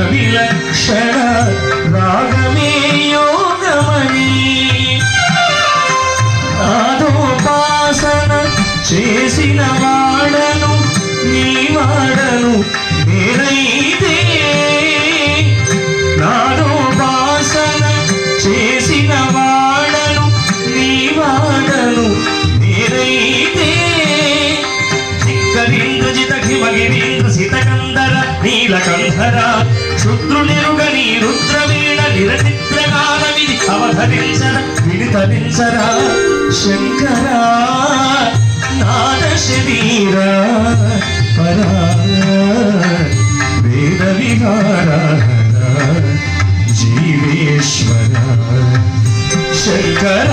విలక్షణ రాగమే యోగమని నాదోపాసన చేసిన వాడను నీ వాడను నేనైతే నాదోపాసన చేసిన వాడను నీ వాడను నేనైతే జితఖిమగిరీంద్ర సితకందర నీలకంధర శుద్రునిరుగని రుద్రవీణ నిరచిత్రగానమిది అవధరించర విడితరించర శంకర నాద శరీర పరా వేద విహార జీవేశ్వర శంకర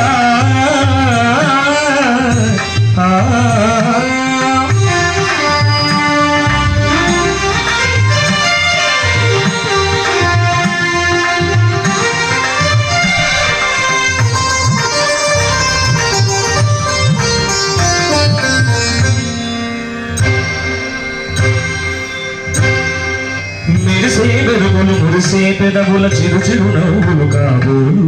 మెరిసే వెలుగులు మురిసే పెదవుల చిరు చిరు నవ్వులు కాబోలు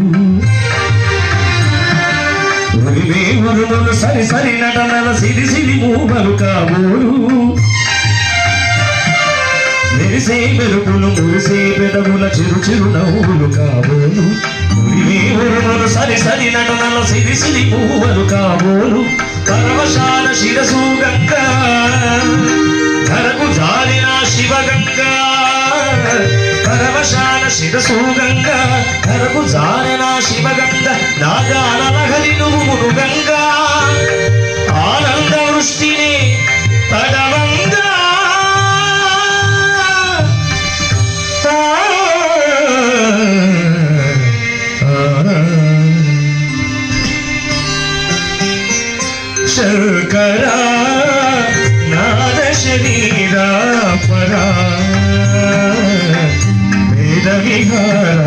ఉరివే ఉరుములు సరి సరి నటనల సిరి సిరి మూవలు కాబోలు మెరిసే వెలుగులు మురిసే పెదవుల చిరు చిరు నవ్వులు కాబోలు ఉరివే ఉరుములు సరి సరి నటనల సిరి సిరి మూవలు కాబోలు పరవశాల శిరసు గంగా ధరకు జారిన శివగంగా పరవశాల శిరసు గంగా ధరకు జారిన శివగంగ నాగానలహరి నువ్వు గంగా ఆనంద వృష్టిని తడవంగా శంకర నాద శరీర పరా వేద విహార